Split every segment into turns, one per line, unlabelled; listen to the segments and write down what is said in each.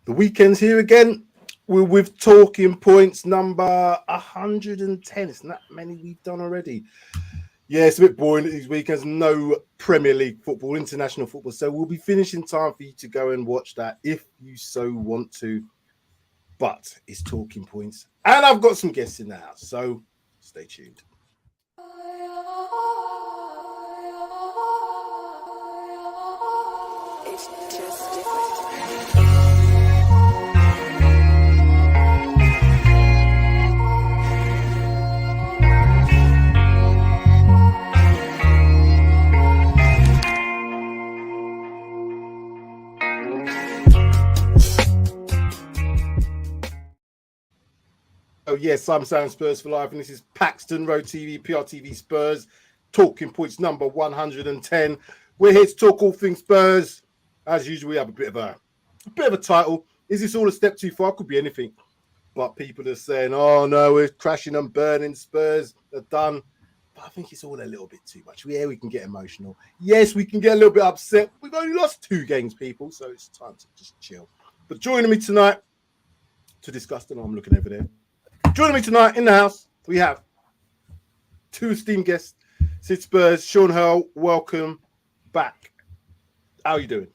The weekend's here again. We're with talking points number 110. It's not many we've done already. Yeah, it's a bit boring these weekends. No Premier League football, international football. So we'll be finishing time for you to go and watch that if you so want to. But it's talking points. And I've got some guests in the house. So stay tuned.
It's just different.
Oh, yes, I'm Sam Spurs for Life, and this is Paxton Road TV, PRTvSpurs, talking points number 110. We're here to talk all things Spurs. As usual, we have a bit of a title. Is this all a step too far? Could be anything. But people are saying, oh, no, we're crashing and burning Spurs. They're done. But I think it's all a little bit too much. Yeah, we can get emotional. Yes, we can get a little bit upset. We've only lost 2 games, people, so it's time to just chill. But joining me tonight to discuss the I'm looking over there. Joining me tonight in the house, we have 2 esteemed guests. Sid Spurs, Sean Hurl, welcome back. How are you doing?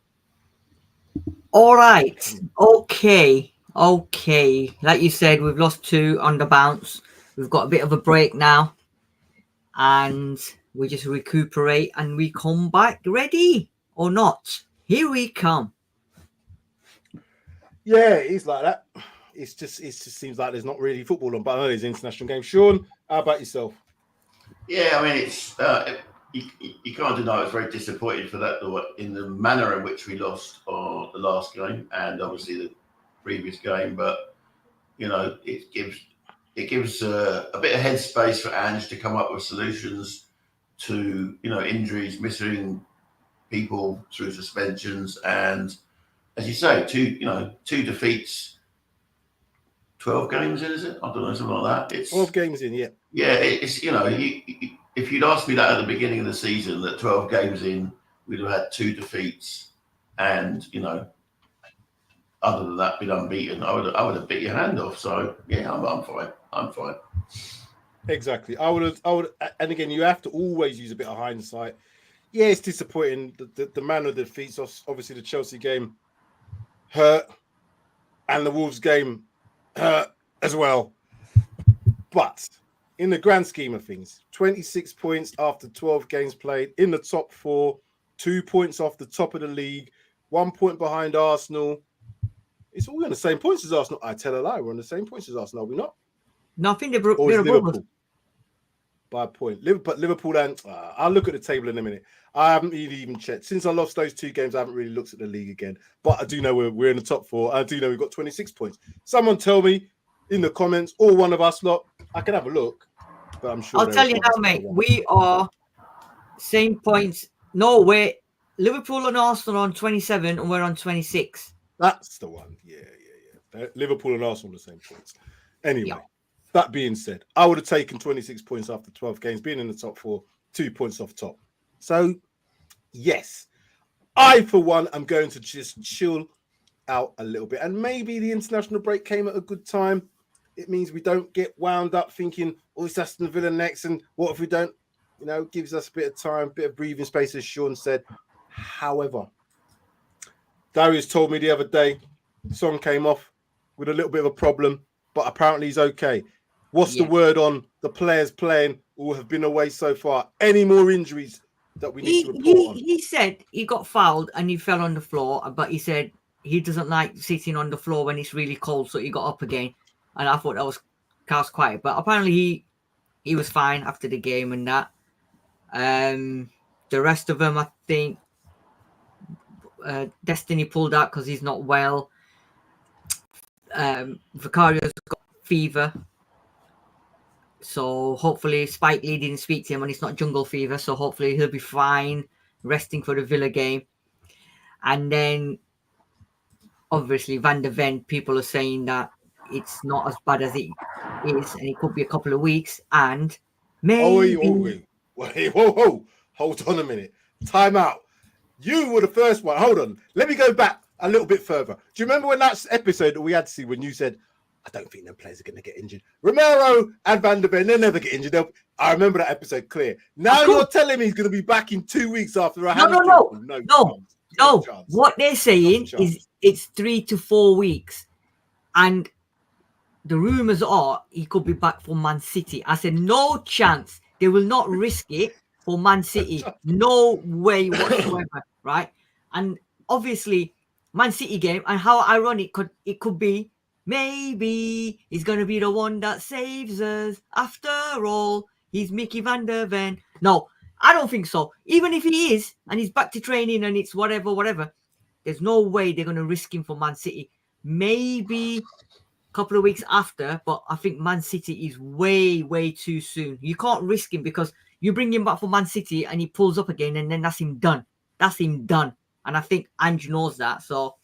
All right. Okay. Like you said, we've lost 2 on the bounce. We've got a bit of a break now. And we just recuperate and we come back ready or not. Here we come.
Yeah, it's like that. It just seems like there's not really football on, but I know there's international games. Sean, how about yourself?
Yeah, I mean, it's you can't deny I was very disappointed for that in the manner in which we lost the last game and obviously the previous game. But you know, it gives a bit of headspace for Ange to come up with solutions to injuries, missing people through suspensions, and as you say, 2 defeats. 12 games in, is it? I don't know, something like that. It's
12 games in, yeah.
Yeah, it's if you'd asked me that at the beginning of the season, that 12 games in, we'd have had 2 defeats, and other than that, been unbeaten. I would have bit your hand off. So yeah, I'm fine.
Exactly. I would, and again, you have to always use a bit of hindsight. Yeah, it's disappointing. The manner of the defeats, obviously, the Chelsea game hurt, and the Wolves game as well. But in the grand scheme of things, 26 points after 12 games played, in the top 4, 2 points off the top of the league, 1 point behind Arsenal. It's all on the same points as Arsenal. I tell a lie, we're on the same points as Arsenal, are we not?
No, I think they're
Liverpool by a point. Liverpool and I'll look at the table in a minute. I haven't really even checked. Since I lost those 2 games, I haven't really looked at the league again. But I do know we're in the top 4. I do know we've got 26 points. Someone tell me in the comments, or one of us lot. I can have a look, but I'm sure.
I'll tell you now, mate. We are same points. No, we're Liverpool and Arsenal on 27, and we're on 26.
That's the one. Yeah. Liverpool and Arsenal on the same points. Anyway, That being said, I would have taken 26 points after 12 games, being in the top 4, 2 points off top. So, yes, I, for one, am going to just chill out a little bit. And maybe the international break came at a good time. It means we don't get wound up thinking, oh, it's Aston Villa next. And what if we don't, gives us a bit of time, a bit of breathing space, as Sean said. However, Darius told me the other day, Son came off with a little bit of a problem, but apparently he's okay. What's the word on the players playing or have been away so far? Any more injuries that we need to report on?
He said he got fouled and he fell on the floor, but he said he doesn't like sitting on the floor when it's really cold, so he got up again. And I thought that was cast quiet, but apparently he was fine after the game and that. The rest of them, I think, Destiny pulled out because he's not well. Vicario's got fever. So hopefully Spike Lee didn't speak to him and it's not jungle fever. So hopefully he'll be fine, resting for the Villa game. And then obviously Van der Ven, people are saying that it's not as bad as it is and it could be a couple of weeks. And maybe...
Wait, whoa. Hold on a minute. Time out. You were the first one. Hold on. Let me go back a little bit further. Do you remember when that episode that we had to see when you said, I don't think them players are going to get injured? Romero and Van der Ven, they'll never get injured. I remember that episode clear. Now you're telling me he's going to be back in 2 weeks after a hamstring.
No. What they're saying is it's 3 to 4 weeks. And the rumours are he could be back for Man City. I said, no chance. They will not risk it for Man City. No way whatsoever, right? And obviously, Man City game, and how ironic it could be, maybe he's going to be the one that saves us. After all, he's Mickey Van der Ven. No, I don't think so. Even if he is, and he's back to training and it's whatever, there's no way they're going to risk him for Man City. Maybe a couple of weeks after, but I think Man City is way, way too soon. You can't risk him because you bring him back for Man City and he pulls up again and then that's him done. That's him done. And I think Ange knows that. So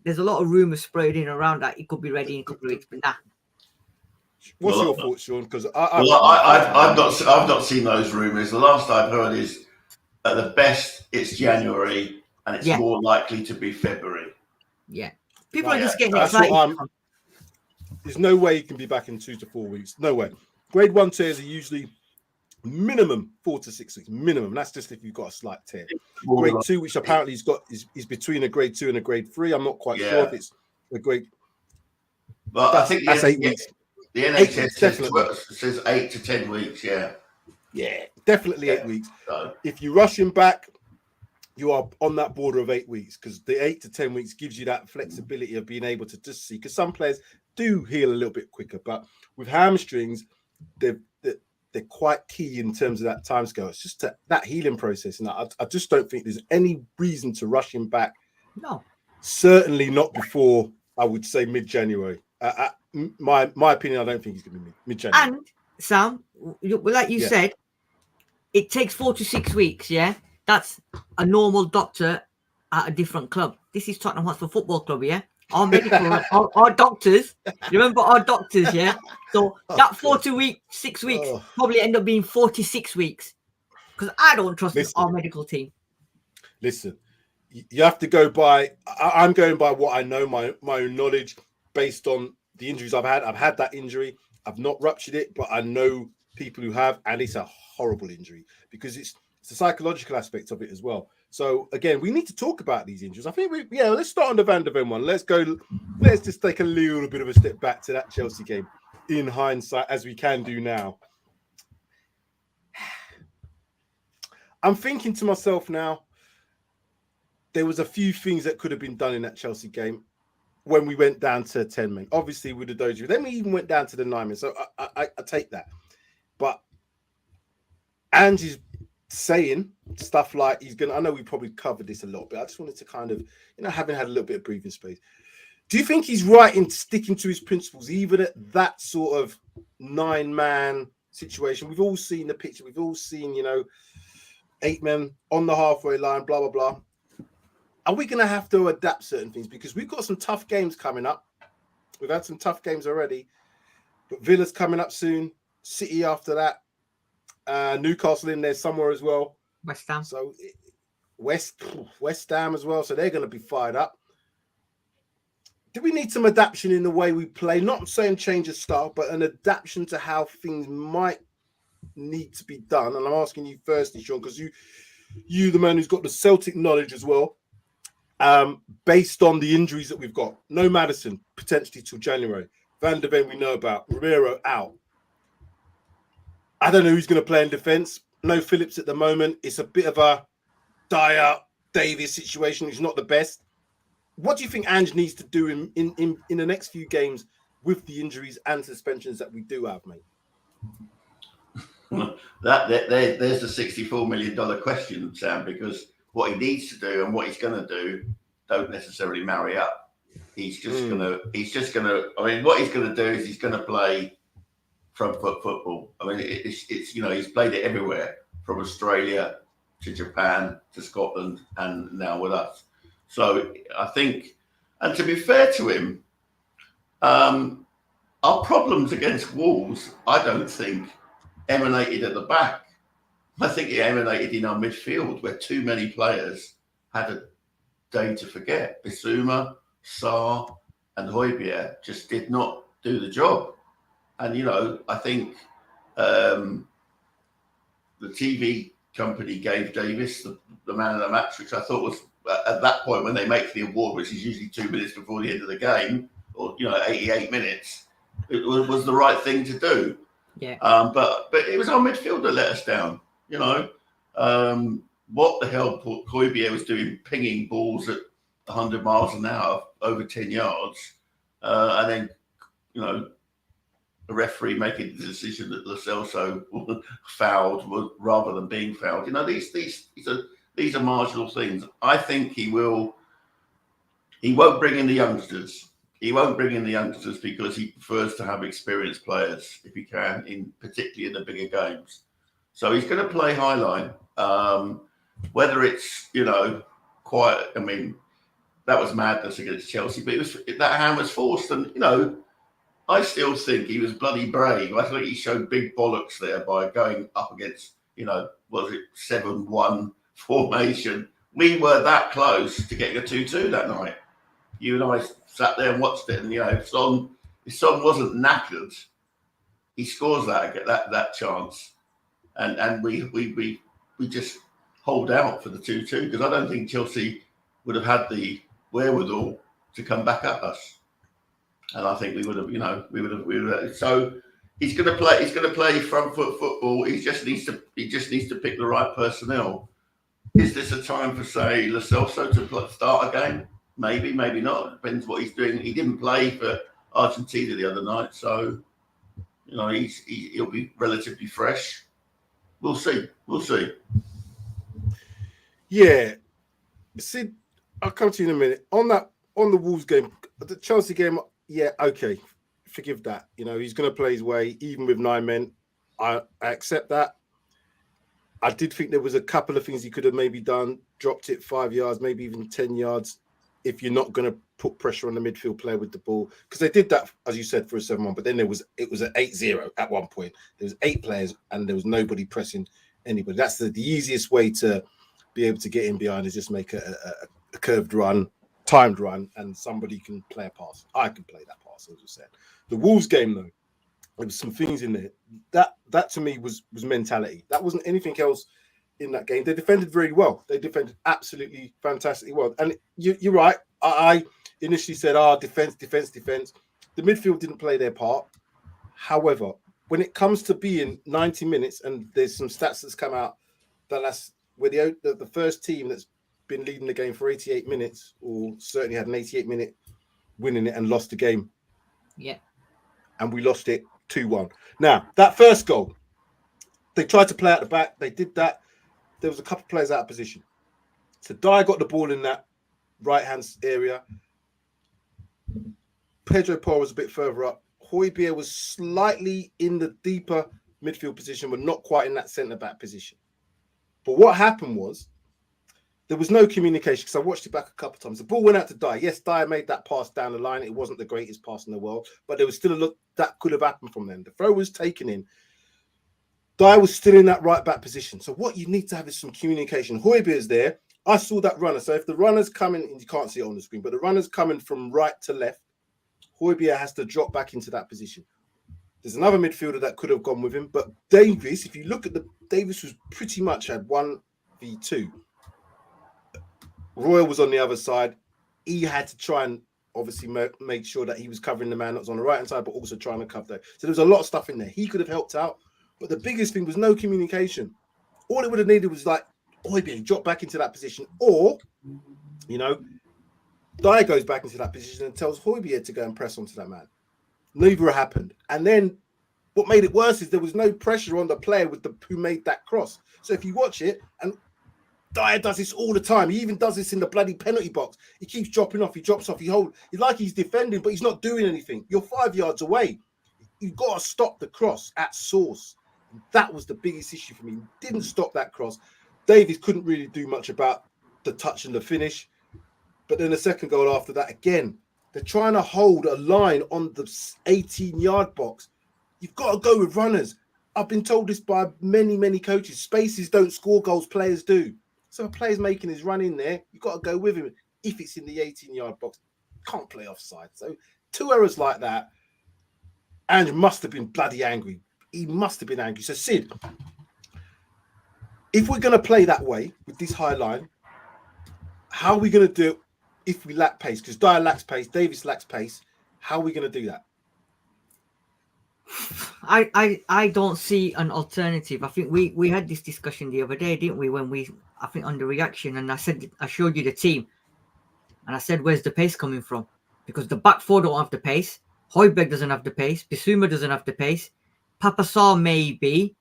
there's a lot of rumours spreading around that he could be ready in a couple of weeks, but nah.
What's your thoughts, Sean? Because
I've not seen those rumours. The last I've heard is at the best it's January and it's more likely to be February.
Yeah. People are just getting excited.
There's no way he can be back in 2 to 4 weeks. No way. Grade 1 tears are usually minimum 4 to 6 weeks. Minimum. That's just if you've got a slight tear. Grade 2, which apparently is between a grade 2 and a grade 3. I'm not quite sure if it's a grade.
But I think
that's 8 weeks.
The NHS says 8 to 10 weeks. Yeah.
Yeah, definitely 8 weeks. If you rush him back, you are on that border of 8 weeks because the 8 to 10 weeks gives you that flexibility of being able to just see. Because some players do heal a little bit quicker, but with hamstrings, they're quite key in terms of that timescale. It's just that healing process, and I just don't think there's any reason to rush him back.
No,
certainly not before I would say mid-January. My opinion, I don't think he's going to be mid-January.
And Sam, like you said, it takes 4 to 6 weeks. Yeah, that's a normal doctor at a different club. This is Tottenham Hotspur Football Club. Yeah. Our medical, our doctors, remember our doctors, yeah? So that 4 to 6 weeks probably end up being 46 weeks because I don't trust our medical team.
Listen, you have to go by, I'm going by what I know, my own knowledge based on the injuries I've had. I've had that injury. I've not ruptured it, but I know people who have, and it's a horrible injury because it's a psychological aspect of it as well. So again, we need to talk about these injuries. I think let's start on the Van der Ven one. Let's just take a little bit of a step back to that Chelsea game in hindsight, as we can do now. I'm thinking to myself now, there was a few things that could have been done in that Chelsea game when we went down to 10 men. Obviously with the Dojo, then we even went down to the 9 men. So I take that. But Angie's saying stuff like he's gonna, I know we probably covered this a lot, but I just wanted to kind of, having had a little bit of breathing space. Do you think he's right in sticking to his principles, even at that sort of 9-man situation? We've all seen the picture. We've all seen, 8 men on the halfway line, blah, blah, blah. Are we going to have to adapt certain things? Because we've got some tough games coming up. We've had some tough games already, but Villa's coming up soon. City after that. Newcastle in there somewhere as well.
West Ham.
So West Ham as well. So they're going to be fired up. Do we need some adaptation in the way we play? Not saying change of style, but an adaptation to how things might need to be done. And I'm asking you firstly, Sean, because you the man who's got the Celtic knowledge as well, based on the injuries that we've got. No Maddison, potentially till January. Van der Ven we know about. Romero out. I don't know who's going to play in defence. No Phillips at the moment. It's a bit of a Dyer Davies situation. It's not the best. What do you think Ange needs to do in the next few games with the injuries and suspensions that we do have, mate?
There's the $64 million question, Sam, because what he needs to do and what he's going to do don't necessarily marry up. He's just gonna. I mean, what he's going to do is he's going to play front foot football. I mean, it's he's played it everywhere, from Australia to Japan to Scotland and now with us. So I think, and to be fair to him, our problems against Wolves, I don't think emanated at the back. I think it emanated in our midfield, where too many players had day to forget. Bissouma, Sarr, and Højbjerg just did not do the job. And, you know, I think the TV company gave Davis the man of the match, which I thought was, at that point when they make the award, which is usually 2 minutes before the end of the game, or, you know, 88 minutes, it was the right thing to do.
Yeah.
But it was our midfield that let us down, you know. What the hell Højbjerg was doing, pinging balls at 100 miles an hour over 10 yards, and then, you know, the referee making the decision that Lo Celso fouled rather than being fouled. You know, these are marginal things. I think he won't bring in the youngsters. He won't bring in the youngsters because he prefers to have experienced players if he can, particularly in the bigger games. So he's going to play high line. Whether it's, you know, quite, I mean, that was madness against Chelsea, but that hand was forced. And, you know, I still think he was bloody brave. I think he showed big bollocks there by going up against, you know, was it 7-1 formation? We were that close to getting a 2-2 that night. You and I sat there and watched it, and, you know, if Son wasn't knackered, he scores that chance, and we just hold out for the 2-2 because I don't think Chelsea would have had the wherewithal to come back at us. And I think we would have. So he's going to play front foot football. He just needs to pick the right personnel. Is this a time for, say, Lo Celso to start a game? Maybe, maybe not. Depends what he's doing. He didn't play for Argentina the other night, so, you know, he'll be relatively fresh. We'll see.
Yeah, Sid, I'll come to you in a minute. On the Wolves game, the Chelsea game. Yeah, okay, forgive that. You know, he's going to play his way, even with 9 men. I accept that. I did think there was a couple of things he could have maybe done, dropped it 5 yards, maybe even 10 yards, if you're not going to put pressure on the midfield player with the ball. Because they did that, as you said, for a 7-1, but then it was an 8-0 at one point. There was 8 players and there was nobody pressing anybody. That's the easiest way to be able to get in behind is just make a curved run, timed run, and somebody can play a pass. I can play that pass, as I said. The Wolves game, though, there was some things in there. That to me was mentality. That wasn't anything else in that game. They defended very well. They defended absolutely fantastically well. And you're right. I initially said, defense. The midfield didn't play their part. However, when it comes to being 90 minutes, and there's some stats that's come out that's where the first team that's been leading the game for 88 minutes, or certainly had an 88-minute winning it and lost the game.
Yeah.
And we lost it 2-1. Now, that first goal, they tried to play out the back. They did that. There was a couple of players out of position. So Dyer got the ball in that right-hand area. Pedro Porro was a bit further up. Højbjerg was slightly in the deeper midfield position, but not quite in that centre-back position. But what happened was, there was no communication, because I watched it back a couple of times. The ball went out to Dyer. Yes, Dyer made that pass down the line. It wasn't the greatest pass in the world, but there was still a look that could have happened from then. The throw was taken in. Dyer was still in that right back position. So what you need to have is some communication. Højbjerg is there. I saw that runner. So if the runner's coming, and you can't see it on the screen, but the runner's coming from right to left, Højbjerg has to drop back into that position. There's another midfielder that could have gone with him, but Davis, if you look at Davis was pretty much had 1v2. Royal was on the other side. He had to try and obviously make sure that he was covering the man that's on the right-hand side, but also trying to cover that. So there was a lot of stuff in there. He could have helped out, but the biggest thing was no communication. All it would have needed was like, Højbjerg, drop back into that position. Or, you know, Dyer goes back into that position and tells Højbjerg to go and press onto that man. Neither happened. And then what made it worse is there was no pressure on the player who made that cross. So if you watch it, and Dyer does this all the time. He even does this in the bloody penalty box. He keeps dropping off. He drops off. He's like he's defending, but he's not doing anything. You're 5 yards away. You've got to stop the cross at source. That was the biggest issue for me. He didn't stop that cross. Davies couldn't really do much about the touch and the finish. But then the second goal after that, again, they're trying to hold a line on the 18-yard box. You've got to go with runners. I've been told this by many, many coaches. Spaces don't score goals, players do. So a player's making his run in there, you've got to go with him. if it's in the 18-yard box, can't play offside. So 2 errors like that, and must have been bloody angry. He must have been angry. So Sid, if we're going to play that way with this high line, how are we going to do it if we lack pace? Because Dyer lacks pace, Davis lacks pace. How are we going to do that?
I don't see an alternative. I think we had this discussion the other day, didn't we? When I think on the reaction, and I showed you the team, and I said, where's the pace coming from? Because the back four don't have the pace. Højbjerg doesn't have the pace. Bissouma doesn't have the pace. Papa Sarr maybe.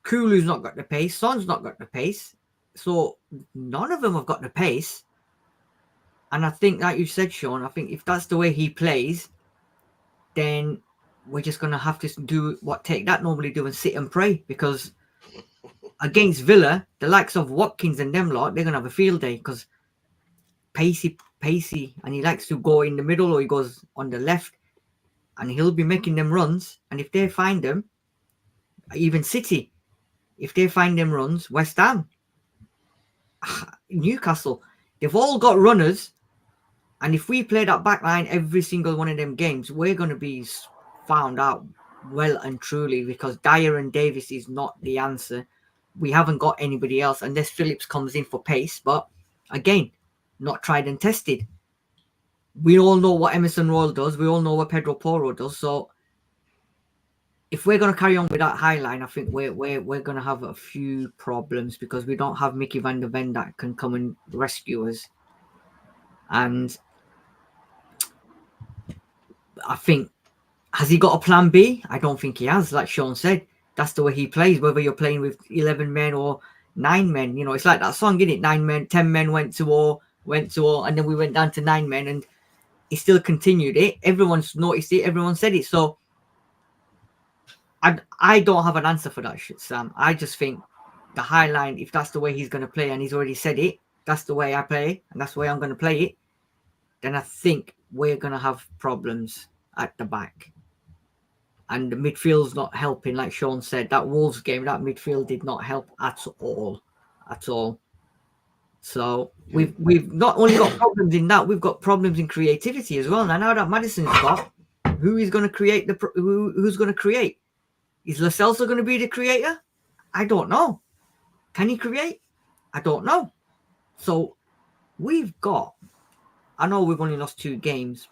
Kulu's not got the pace. Son's not got the pace. So none of them have got the pace. And I think, like you said, Sean, I think if that's the way he plays, then we're just going to have to do what Take That normally do and sit and pray. Because against Villa, the likes of Watkins and them lot, they're going to have a field day. Because pacey, and he likes to go in the middle or he goes on the left. And he'll be making them runs. And if they find them, even City, if they find them runs, West Ham, Newcastle, they've all got runners. And if we play that back line every single one of them games, we're going to be found out well and truly, because Dyer and Davis is not the answer. We haven't got anybody else unless Phillips comes in for pace. But again, not tried and tested. We all know what Emerson Royal does. We all know what Pedro Porro does. So if we're going to carry on with that high line, I think we're going to have a few problems, because we don't have Mickey van der Ven that can come and rescue us. And I think, has he got a plan B? I don't think he has. Like Sean said, that's the way he plays, whether you're playing with 11 men or 9 men. You know, it's like that song, isn't it? 9 men, 10 men went to war, and then we went down to 9 men, and he still continued it. Everyone's noticed it. Everyone said it. So I don't have an answer for that shit, Sam. I just think the high line, if that's the way he's going to play, and he's already said it, that's the way I play, and that's the way I'm going to play it, then I think we're going to have problems at the back. And the midfield's not helping, like Sean said. That Wolves game, that midfield did not help at all. So we've not only got problems in that, we've got problems in creativity as well. And now that Maddison's got, who is going to create who's going to create? Is Lo Celso going to be the creator? I don't know. Can he create? I don't know. So we've got, I know we've only lost 2 games,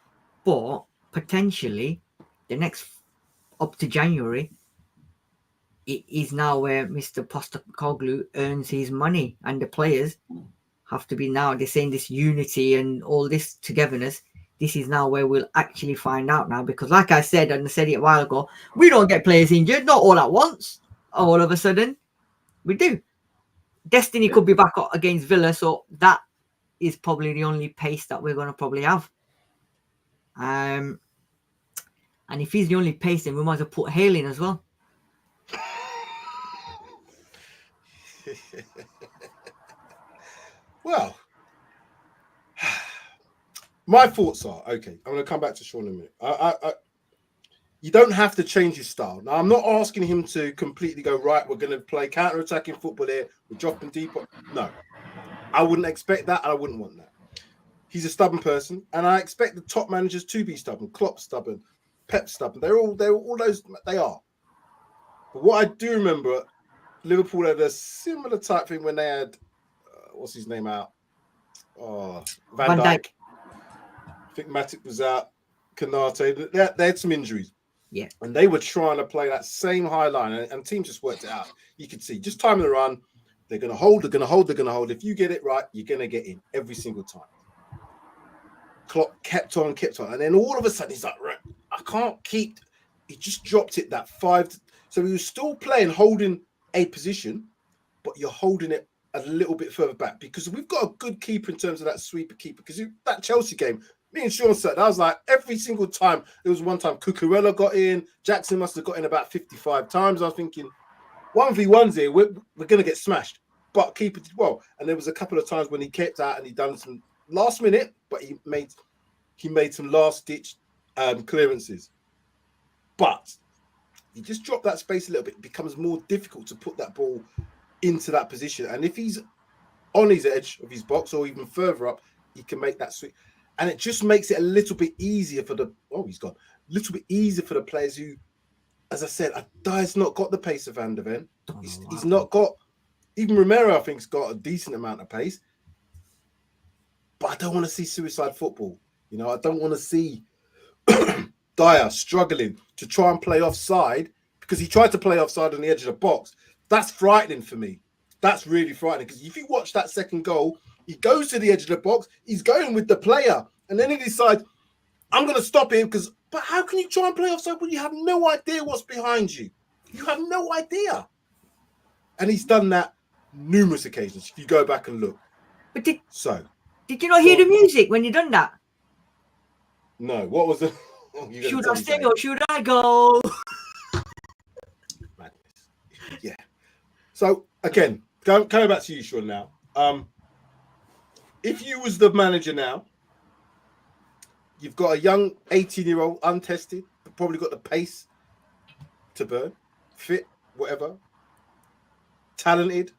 but potentially the next up to January, it is now where Mr. Postecoglou earns his money, and the players have to be now, they're saying this unity and all this togetherness. This is now where we'll actually find out now, because like I said, and I said it a while ago, we don't get players injured, not all at once. All of a sudden, we do. Destiny could be back up against Villa, so that is probably the only pace that we're going to probably have. And if he's the only pace, then we might as well put Hale in as well.
Well, my thoughts are, okay, I'm going to come back to Sean in a minute. You don't have to change his style. Now, I'm not asking him to completely go, right, we're going to play counter-attacking football here, we're dropping deep. No, I wouldn't expect that, and I wouldn't want that. He's a stubborn person, and I expect the top managers to be stubborn. Klopp stubborn, Pep stubborn. They're all those, they are. But what I do remember, Liverpool had a similar type thing when they had, what's his name out? Oh, Van Dijk. I think Matic was out. Kanate. They had some injuries.
Yeah. And
they were trying to play that same high line, and teams just worked it out. You could see, just timing the run, they're going to hold, they're going to hold, they're going to hold. If you get it right, you're going to get in every single time. Klopp kept on. And then all of a sudden, he's like, right, I can't keep. He just dropped it that 5. So he was still playing, holding a position, but you're holding it a little bit further back, because we've got a good keeper in terms of that sweeper keeper. Because that Chelsea game, me and Sean said, I was like, every single time, there was one time Cucurella got in, Jackson must have got in about 55 times. I was thinking, 1v1s here, we're going to get smashed. But keeper did well. And there was a couple of times when he kept out and he done some last minute, but he made some last-ditch clearances. But he just dropped that space a little bit. It becomes more difficult to put that ball into that position. And if he's on his edge of his box or even further up, he can make that switch, and it just makes it a little bit easier for the. Oh, he's gone. A little bit easier for the players who, as I said, Dyer's not got the pace of Van der Ven. He's not got. Even Romero, I think, has got a decent amount of pace. But I don't want to see suicide football. You know, I don't want to see Dyer struggling to try and play offside, because he tried to play offside on the edge of the box. That's frightening for me. That's really frightening, because if you watch that second goal, he goes to the edge of the box, he's going with the player, and then he decides, I'm going to stop him, but how can you try and play offside when you have no idea what's behind you? You have no idea. And he's done that numerous occasions, if you go back and look.
But did you not hear the music when you done that?
No, what was the...
Should I stay or should I go?
Madness. Yeah. So, again, coming back to you, Sean, now. If you was the manager now, you've got a young 18-year-old, untested, but probably got the pace to burn, fit, whatever, talented.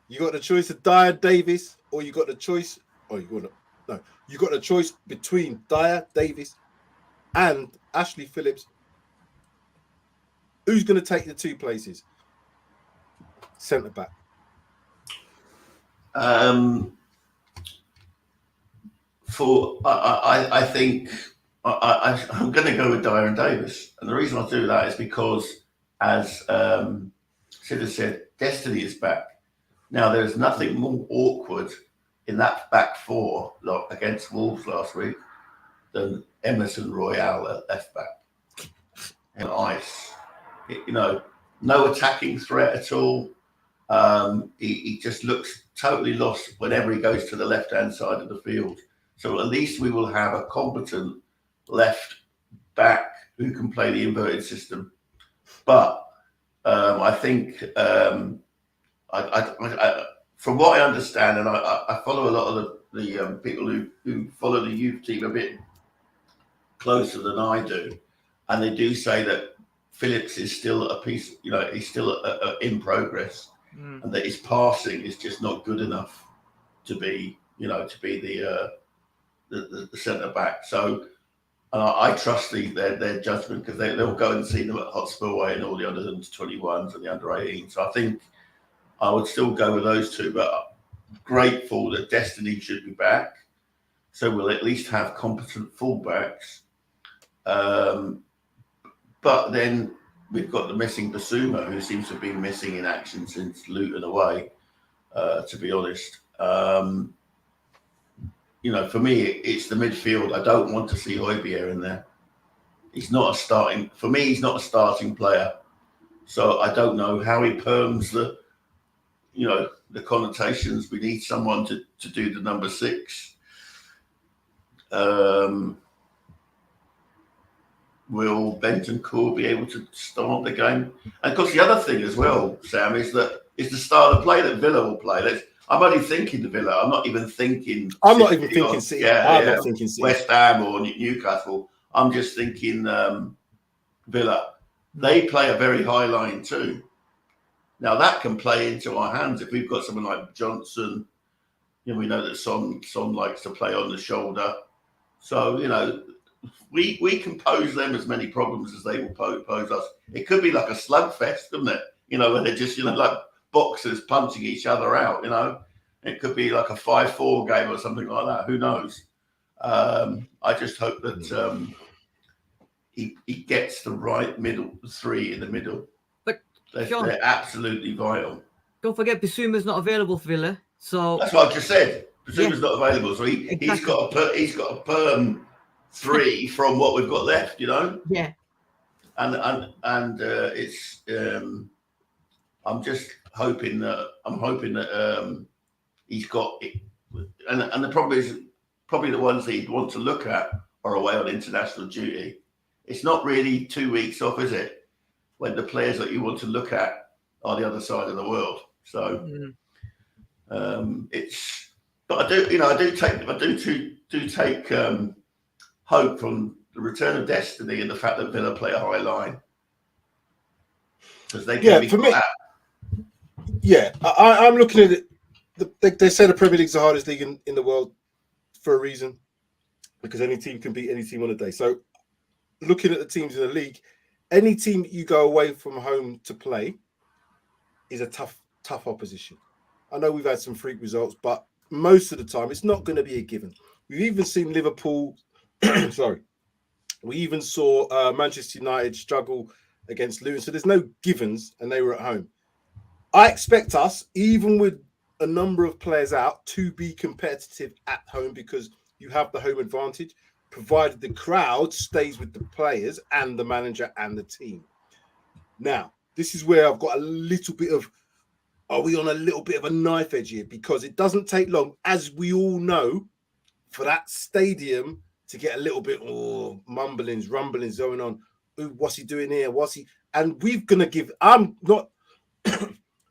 You got the choice of Dyer, Davis, or you got the choice... you got the choice between Dyer, Davis, and Ashley Phillips. Who's going to take the two places? Centre back.
I think I'm going to go with Dyer and Davis, and the reason I do that is because, as Sid has said, destiny is back. Now, there's nothing more awkward in that back four against Wolves last week than Emerson Royale at left back and ice. No attacking threat at all. He just looks totally lost whenever he goes to the left-hand side of the field. So at least we will have a competent left back who can play the inverted system. But I think from what I understand, and I follow a lot of the people who follow the youth team a bit closer than I do, and they do say that Phillips is still a piece, he's still in progress, and that his passing is just not good enough to be the centre back. So I trust their judgment, because they'll go and see them at Hotspur Way and all the under 21s and the under 18s. So I think I would still go with those two, but grateful that Destiny should be back. So we'll at least have competent fullbacks. But then we've got the missing Basuma, who seems to have been missing in action since Luton away, to be honest. For me, it's the midfield. I don't want to see Højbjerg in there. He's not a starting player. So I don't know how he perms the connotations. We need someone to do the number 6. Will Bentancur be able to start the game? And of course, the other thing as well, Sam, is the style of play that Villa will play. I'm only thinking the Villa. I'm not even thinking.
I'm not even thinking City. I'm not thinking City.
West Ham or Newcastle. I'm just thinking Villa. They play a very high line too. Now that can play into our hands if we've got someone like Johnson. We know that Son likes to play on the shoulder. So we can pose them as many problems as they will pose us. It could be like a slugfest, couldn't it? Where they're just like boxers punching each other out. It could be like a 5-4 game or something like that. Who knows? I just hope that he gets the right middle 3 in the middle.
But
Sean, they're absolutely vital.
Don't forget, Basuma's not available for Villa, so
that's what I just said. Basuma's not available, so he's got a perm 3 from what we've got left.
Yeah.
And it's I'm just hoping that he's got it, and the problem is probably the ones that he'd want to look at are away on international duty. It's not really 2 weeks off, is it? When the players that you want to look at are the other side of the world. So it's. But I do take hope from the return of Destiny and the fact that Villa play a high line, because they can be
for me. Yeah, I'm looking at it. they say the Premier League's the hardest league in the world for a reason, because any team can beat any team on a day. So looking at the teams in the league, any team you go away from home to play is a tough opposition. I know we've had some freak results, but most of the time it's not going to be a given. We've even seen Liverpool, we even saw Manchester United struggle against Luton. So there's no givens, and they were at home. I expect us, even with a number of players out, to be competitive at home because you have the home advantage, provided the crowd stays with the players and the manager and the team. Now, this is where I've got a little bit of, are we on a little bit of a knife edge here? Because it doesn't take long, as we all know, for that stadium to get a little bit rumblings going on. Ooh, what's he doing here? And we're going to give, I'm not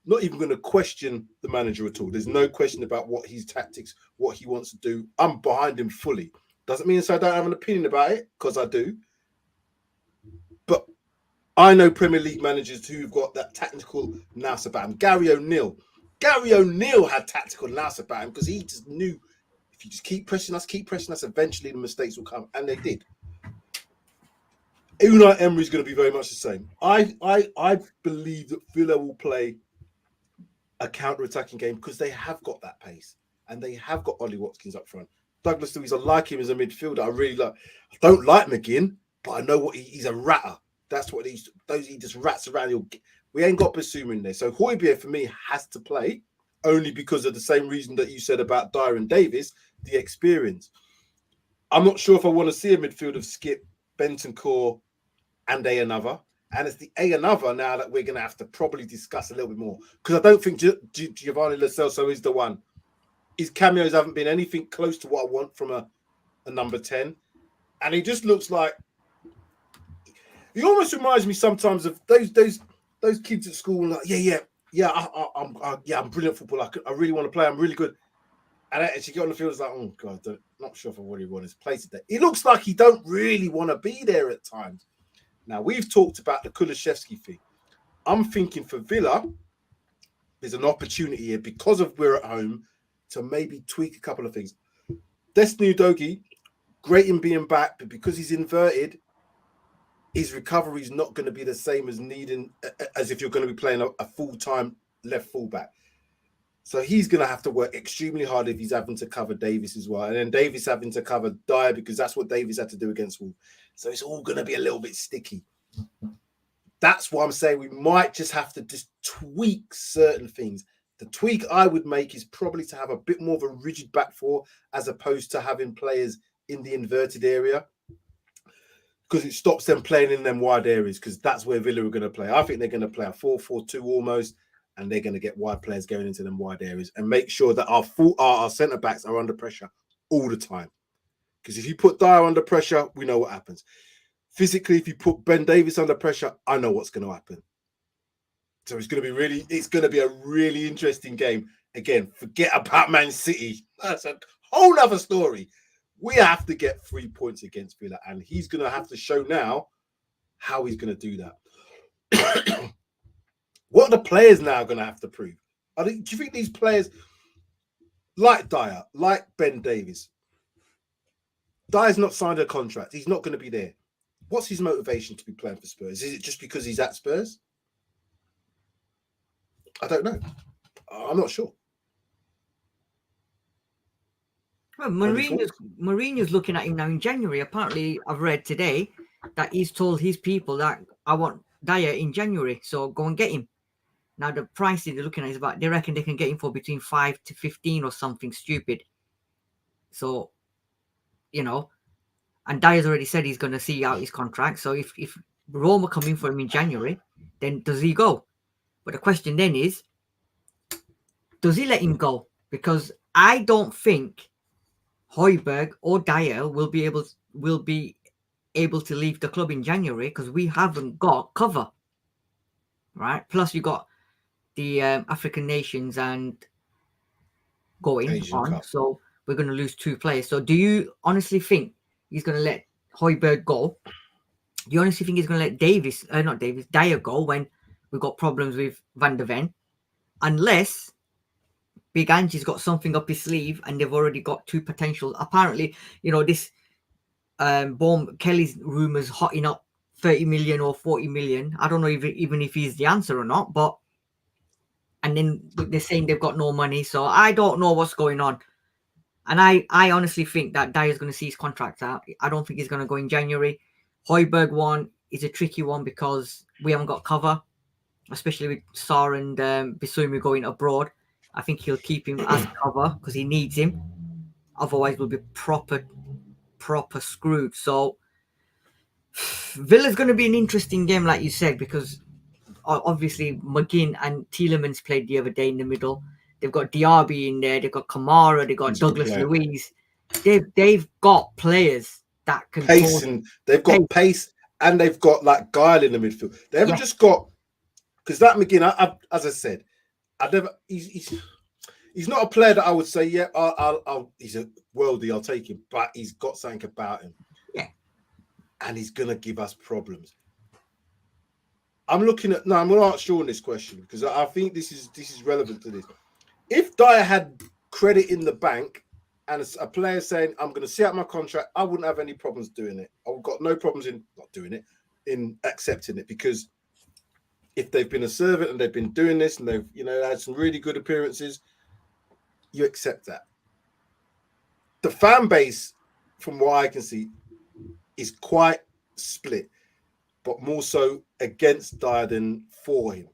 not even going to question the manager at all. There's no question about what his tactics, what he wants to do. I'm behind him fully. Doesn't mean I don't have an opinion about it, because I do. But I know Premier League managers who've got that tactical nous about him. Gary O'Neill had tactical nous about him because he just knew, if you just keep pressing us, eventually the mistakes will come. And they did. Unai Emery's going to be very much the same. I believe that Villa will play a counter-attacking game because they have got that pace and they have got Ollie Watkins up front. Douglas Luiz, I like him as a midfielder. I really like. I don't like McGinn, but I know what he's a ratter. That's what he just rats around. We ain't got Basuma in there. So Højbjerg for me has to play, only because of the same reason that you said about Dyer and Davis, the experience. I'm not sure if I want to see a midfield of Skip, Bentancur, and another. And it's the another now that we're going to have to probably discuss a little bit more, because I don't think Giovanni Lo Celso is the one. His cameos haven't been anything close to what I want from a number 10. And he just looks like, he almost reminds me sometimes of those kids at school. Like, I'm brilliant football. I really want to play. I'm really good. And actually get on the field, it's like, oh God, not sure if I really want his place today. He looks like he don't really want to be there at times. Now, we've talked about the Kulusevski thing. I'm thinking for Villa, there's an opportunity here, because of we're at home, to maybe tweak a couple of things. Destiny Udogie, great in being back, but because he's inverted, his recovery is not going to be the same as if you're going to be playing a full-time left fullback. So he's going to have to work extremely hard if he's having to cover Davis as well. And then Davis having to cover Dyer, because that's what Davis had to do against Wolves. So it's all going to be a little bit sticky. That's why I'm saying we might just have to just tweak certain things. The tweak I would make is probably to have a bit more of a rigid back four, as opposed to having players in the inverted area, because it stops them playing in them wide areas, because that's where Villa are going to play. I think they're going to play a 4-4-2 almost, and they're going to get wide players going into them wide areas and make sure that our centre-backs are under pressure all the time. Because if you put Dyer under pressure, we know what happens. Physically, if you put Ben Davis under pressure, I know what's going to happen. So it's going to be a really interesting game. Again, forget about Man City. That's a whole other story. We have to get 3 points against Villa, and he's going to have to show now how he's going to do that. What are the players now going to have to prove? Do you think these players, like Dyer, like Ben Davis, Dyer's not signed a contract. He's not going to be there. What's his motivation to be playing for Spurs? Is it just because he's at Spurs? I don't know. I'm not sure.
Well, Mourinho's looking at him now in January. Apparently, I've read today that he's told his people that I want Dyer in January, so go and get him. Now, the price they're looking at is about, they reckon they can get him for between 5 to 15 or something stupid. So, and Dyer's already said he's going to see out his contract. So if Roma come in for him in January, then does he go? But the question then is, does he let him go? Because I don't think Højbjerg or Dyer will be able to leave the club in January, because we haven't got cover, right? Plus, you got the African nations and going Asian on, Cup. So we're going to lose 2 players. So do you honestly think he's going to let Højbjerg go? Do you honestly think he's going to let Dyer go when we've got problems with Van de Ven? Unless Big Angie's got something up his sleeve, and they've already got two potentials. Apparently, this Kelly's rumors hotting up 30 million or 40 million. I don't know even if he's the answer or not, but and then they're saying they've got no money, so I don't know what's going on. And I honestly think that Dyer's going to see his contract out. I don't think he's going to go in January. Højbjerg one is a tricky one because we haven't got cover, especially with Sarr and Bissouma going abroad. I think he'll keep him as cover because he needs him. Otherwise, we'll be proper screwed. So Villa's going to be an interesting game, like you said, because obviously McGinn and Tielemans played the other day in the middle. They've got Diaby in there. They've got Kamara. They've got Douglas Luiz. They've got players that can
pace, and they've got pace, and they've got like guile in the midfield. They haven't just got, because that McGinn, as I said, he's not a player that I would say, yeah, he's a worldie, I'll take him, but he's got something about him.
Yeah,
and he's gonna give us problems. I'm going to ask Sean this question because I think this is relevant to this. If Dyer had credit in the bank and a player saying, I'm going to see out my contract, I wouldn't have any problems doing it. I've got no problems in not doing it, in accepting it, because if they've been a servant and they've been doing this and they've, had some really good appearances, you accept that. The fan base, from what I can see, is quite split, but more so against Dyer than for him.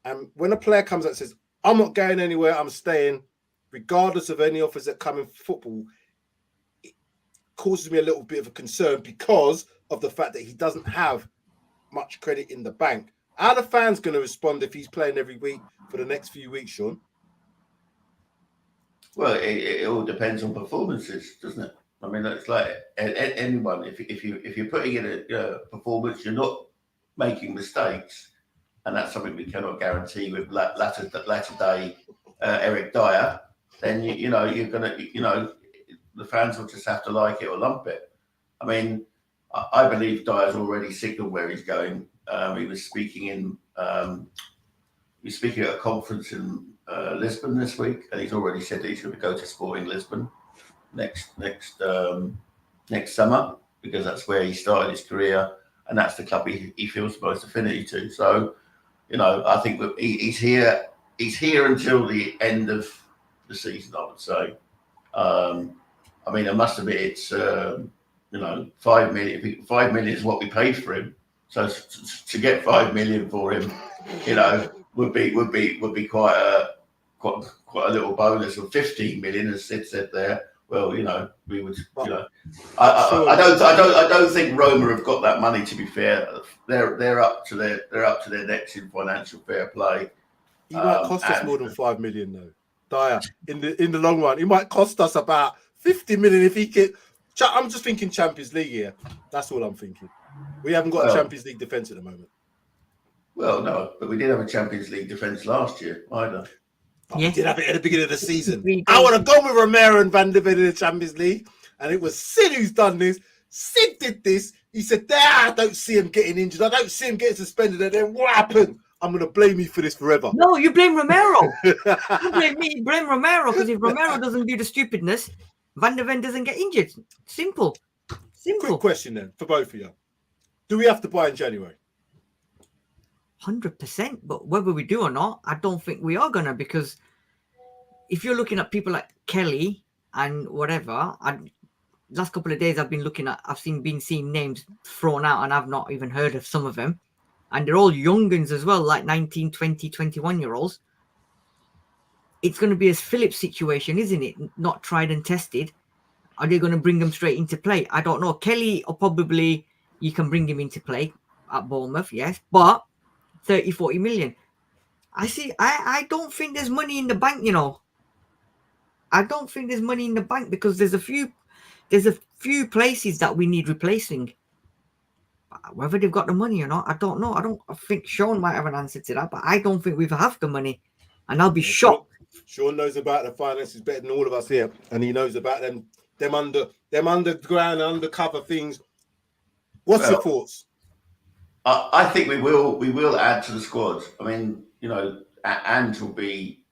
And when a player comes out and says, I'm not going anywhere, I'm staying, regardless of any offers that come in football, it causes me a little bit of a concern because of the fact that he doesn't have much credit in the bank. How are the fans going to respond if he's playing every week for the next few weeks, Sean?
Well, it all depends on performances, doesn't it? I mean, it's like anyone. If you're putting in a performance, you're not making mistakes, and that's something we cannot guarantee with latter day Eric Dyer. Then you're gonna the fans will just have to like it or lump it. I mean, I believe Dyer's already signalled where he's going. He was speaking at a conference in Lisbon this week, and he's already said that he's going to go to Sporting Lisbon next summer, because that's where he started his career and that's the club he feels most affinity to. So, I think he's here until the end of the season, I would say. I mean, I must admit, it's 5 million. 5 million is what we paid for him. So to get 5 million for him, would be quite a little bonus. Or 15 million, as Sid said there. Well, we would. I don't think Roma have got that money. To be fair, they're up to their necks in financial fair play.
He might cost us more than 5 million, though. Dyer, in the long run, he might cost us about 50 million if he can. I'm just thinking Champions League here. That's all I'm thinking. We haven't got a Champions League defence at the moment.
Well, no, but we did have a Champions League defence last year, either.
We did have it at the beginning of the season. I would have gone with Romero and Van der Ven in the Champions League, and it was Sid who's done this. Sid did this. He said, I don't see him getting injured. I don't see him getting suspended. And then what happened? I'm going to blame you for this forever.
No, you blame Romero. You blame me. Blame Romero, because if Romero doesn't do the stupidness, Van der Ven doesn't get injured. Simple.
Quick question then for both of you. Do we have to buy in January?
100%, but whether we do or not, I don't think we are gonna, because if you're looking at people like Kelly and whatever, last couple of days I've been seeing names thrown out and I've not even heard of some of them, and they're all young'uns as well, like 19, 20, 21-year-olds. It's going to be a Phillips situation, isn't it? Not tried and tested. Are they going to bring them straight into play? I don't know. Kelly, or probably you can bring him into play at Bournemouth, yes, but 30, 40 million. I don't think there's money in the bank, I don't think there's money in the bank, because there's a few places that we need replacing. Whether they've got the money or not, I don't know. I think Sean might have an answer to that, but I don't think we've have the money, and I'll be shocked.
Sean knows about the finances better than all of us here, and he knows about them underground, undercover things. What's your thoughts?
I think we will add to the squad. I mean, Ange will be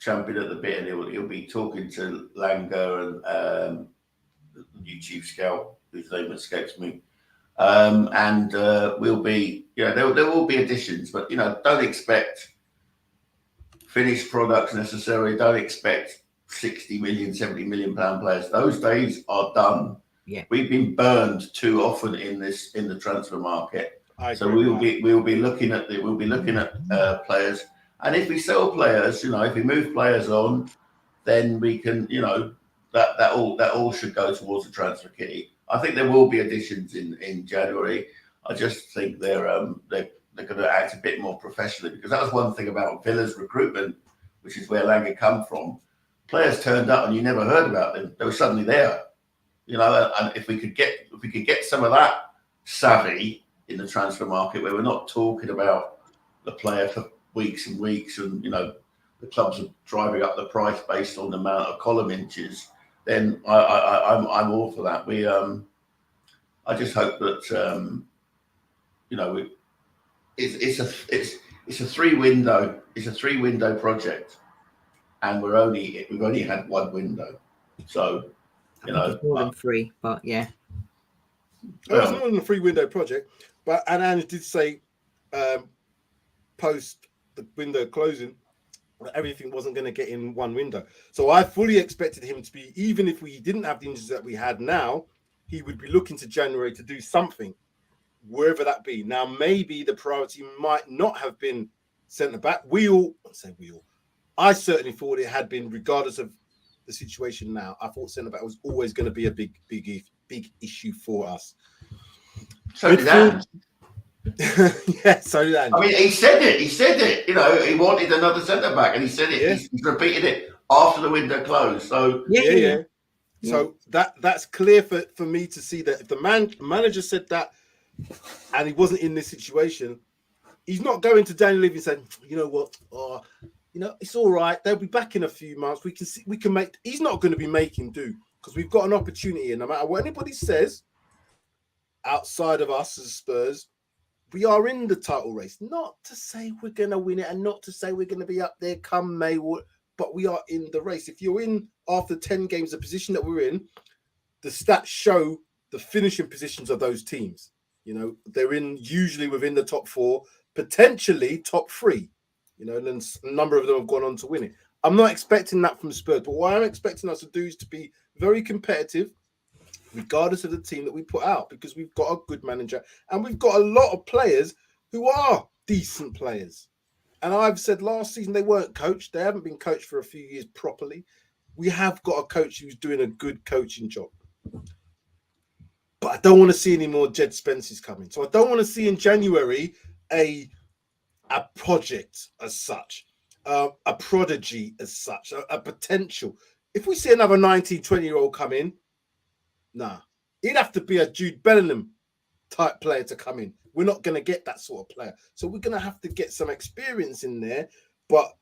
champing at the bit, and he'll be talking to Langer and YouTube scout, whose name escapes me. And we'll be, there will be additions, but don't expect finished products necessarily. Don't expect 60 million, 70 million pound players. Those days are done.
Yeah,
we've been burned too often in the transfer market. So we'll be looking at players, and if we sell players, if we move players on, then we can, that all should go towards the transfer kitty. I think there will be additions in January. I just think they're going to act a bit more professionally, because that was one thing about Villa's recruitment, which is where Langer come from. Players turned up and you never heard about them. They were suddenly there, And if we could get some of that savvy in the transfer market, where we're not talking about the player for weeks and weeks, and the clubs are driving up the price based on the amount of column inches, then I'm all for that. I just hope that it's a three window project, and we've only had one window, so
it's more than three, but yeah.
It was more than a 3-window project, but Ange did say post the window closing, everything wasn't going to get in one window. So I fully expected him to be, even if we didn't have the injuries that we had now, he would be looking to January to do something, wherever that be. Now, maybe the priority might not have been centre back. I certainly thought it had been, regardless of the situation now. I thought centre back was always going to be a big issue for us.
So did Ange.
Yeah, so did Ange.
I mean, he said it. He wanted another centre back, and he said it. Yeah. He's repeated it after the window closed. So
yeah. So that's clear for me to see that if the manager said that, and he wasn't in this situation, he's not going to Daniel Levy and saying, you know what, it's all right. They'll be back in a few months. We can make. He's not going to be making do, because we've got an opportunity, and no matter what anybody says outside of us as Spurs, we are in the title race. Not to say we're going to win it, and not to say we're going to be up there come May, but we are in the race. If you're in after 10 games, the position that we're in, the stats show the finishing positions of those teams. They're usually within the top 4, potentially top 3. And a number of them have gone on to win it. I'm not expecting that from Spurs, but what I'm expecting us to do is to be very competitive, regardless of the team that we put out, because we've got a good manager and we've got a lot of players who are decent players. And I've said last season they weren't coached. They haven't been coached for a few years properly. We have got a coach who's doing a good coaching job. But I don't want to see any more Jed Spence's coming. So I don't want to see in January a project as such, a prodigy as such, a potential. If we see another 19, 20-year-old come in, nah. It'd have to be a Jude Bellingham type player to come in. We're not going to get that sort of player. So we're going to have to get some experience in there, but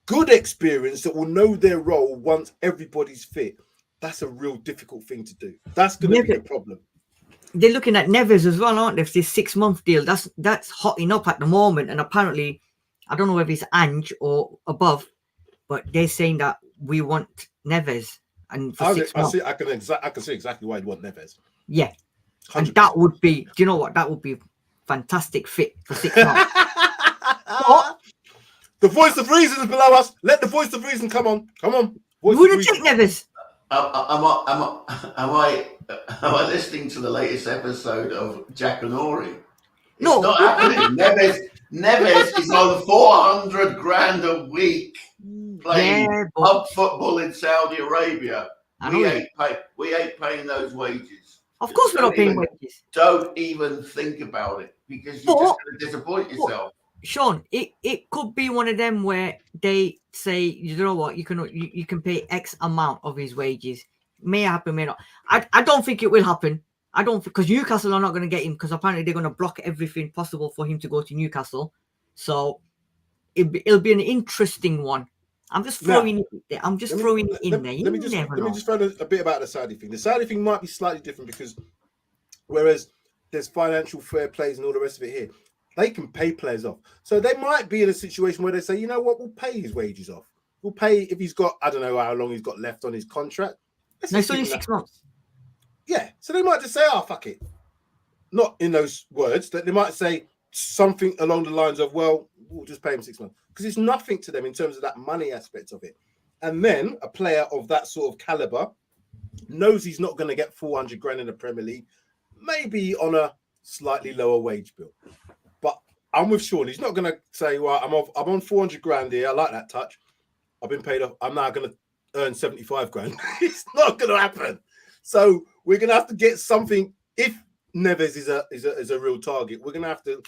good experience that will know their role once everybody's fit. That's a real difficult thing to do. That's going to be the problem.
They're looking at Neves as well, aren't they? This 6-month deal. That's hotting up at the moment. And apparently, I don't know whether it's Ange or above, but they're saying that we want Neves. And for 6 months.
I can see exactly why you'd want Neves.
Yeah.
100%.
And that would be, do you know what? That would be fantastic fit for 6 months.
The voice of reason is below us. Let the voice of reason come on. Come on.
We wouldn't take Neves.
Am I listening to the latest episode of Jack and Ori? It's not happening. Neves is on 400 grand a week playing pub football in Saudi Arabia. We ain't paying those wages.
Of course we're not paying wages.
Don't even think about it, because you're just going to disappoint yourself.
Sean, it could be one of them where they say, you know what, you can pay X amount of his wages. May happen, may not. I don't think it will happen. I don't, because Newcastle are not going to get him, because apparently they're going to block everything possible for him to go to Newcastle. So it'll be an interesting one. I'm just throwing it there. I'm just throwing it in there. Let me
just throw a bit about the Saudi thing. The Saudi thing might be slightly different, because whereas there's financial fair plays and all the rest of it here, they can pay players off. So they might be in a situation where they say, you know what, we'll pay his wages off. We'll pay if he's got, I don't know how long he's got left on his contract.
No, it's only 6 months.
Yeah, so they might just say, "Oh, fuck it." Not in those words. That they might say something along the lines of, "Well, we'll just pay him 6 months," because it's nothing to them in terms of that money aspect of it. And then a player of that sort of caliber knows he's not going to get 400 grand in the Premier League, maybe on a slightly lower wage bill. But I'm with Sean. He's not going to say, "Well, I'm on 400 grand here. I like that touch. I've been paid off. I'm now going to earn 75 grand." It's not going to happen. So we're going to have to get something. If Neves is a real target, we're going to have to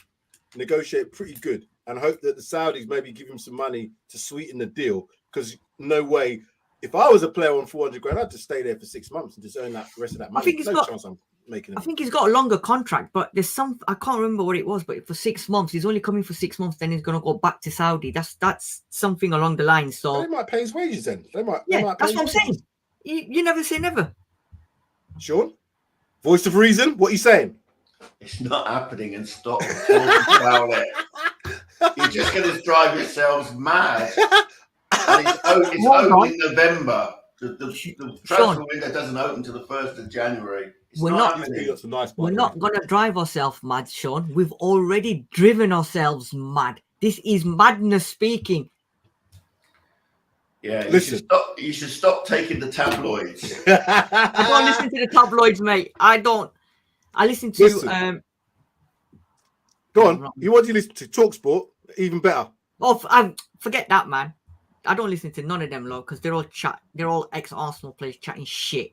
negotiate pretty good and hope that the Saudis maybe give him some money to sweeten the deal. Because no way, if I was a player on 400 grand, I'd just stay there for 6 months and just earn that rest of that money.
I think he's got a longer contract, but there's some, I can't remember what it was, but for 6 months, he's only coming for 6 months. Then he's going to go back to Saudi. That's something along the line. So
they might pay his wages then. They might
that's what I'm saying. You never say never.
Sean, voice of reason. What are you saying?
It's not happening, and stop talking about it. You're just going to drive yourselves mad. And it's open in November. The transfer window doesn't open until the 1st of January.
We're not going to drive ourselves mad, Sean. We've already driven ourselves mad. This is madness speaking.
Yeah,
listen.
You should stop taking the tabloids.
I don't listen to the tabloids, mate. I don't. I listen to.
Go on. You want to listen to TalkSport? Even better.
Oh, forget that, man. I don't listen to none of them, because they're all ex-Arsenal players chatting shit.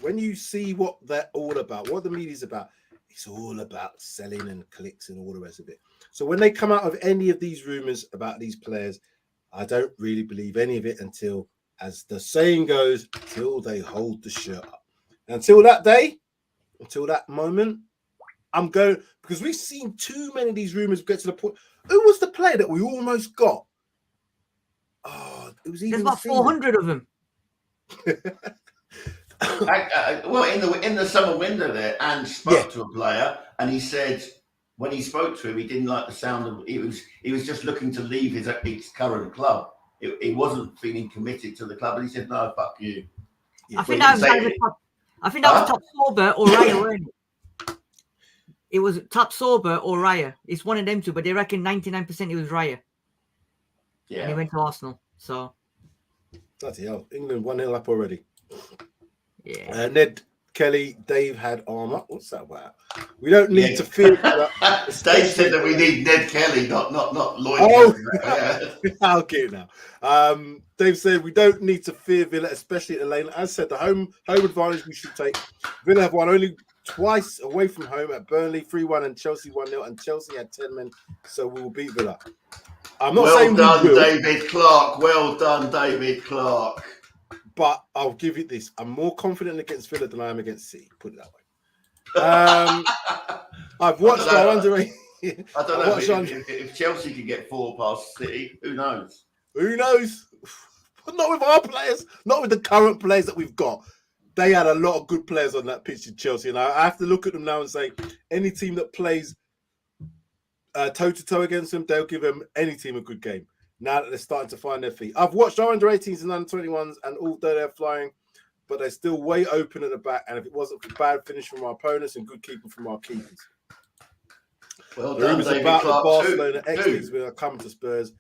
When you see what they're all about, what the media's about, it's all about selling and clicks and all the rest of it. So when they come out of any of these rumors about these players, I don't really believe any of it until, as the saying goes, until they hold the shirt up. Until that day, until that moment, I'm going, because we've seen too many of these rumors get to the point. Who was the player that we almost got? Oh, it was even.
There's about 400 of them.
Well, in the summer window there, Ange spoke to a player, and he said when he spoke to him, he didn't like the sound of. He was just looking to leave his current club. He wasn't feeling committed to the club, and he said, "No, fuck you."
I think that was Top Sober or Raya, wasn't it? It was Top Sober or Raya. It's one of them two, but they reckon 99% it was Raya. Yeah, and he went to Arsenal. So
bloody hell, England 1-0 up already.
Yeah.
Ned Kelly, Dave had armour. What's that about? We don't need to fear.
Dave said that we need Ned Kelly, not Lloyd.
Oh, I'll get it now. Dave said we don't need to fear Villa, especially at the lane. As said, the home advantage we should take. Villa have won only twice away from home at Burnley 3-1 and Chelsea 1-0, and Chelsea had 10 men, so we will beat Villa. I'm not saying
well
we will.
David Clark. Well done, David Clark.
But I'll give you this. I'm more confident against Villa than I am against City. Put it that way. I've watched our under-18.
I don't know if Chelsea can get 4 past City. Who knows?
Who knows? But not with our players. Not with the current players that we've got. They had a lot of good players on that pitch in Chelsea. And I have to look at them now and say, any team that plays toe-to-toe against them, they'll give them any team a good game. Now that they're starting to find their feet. I've watched our under-18s and under-21s, and although they're flying, but they're still way open at the back. And if it wasn't for bad finish from our opponents and good keeping from our keepers.
Well
the rumors about the Barcelona ex-leagues will come to Spurs.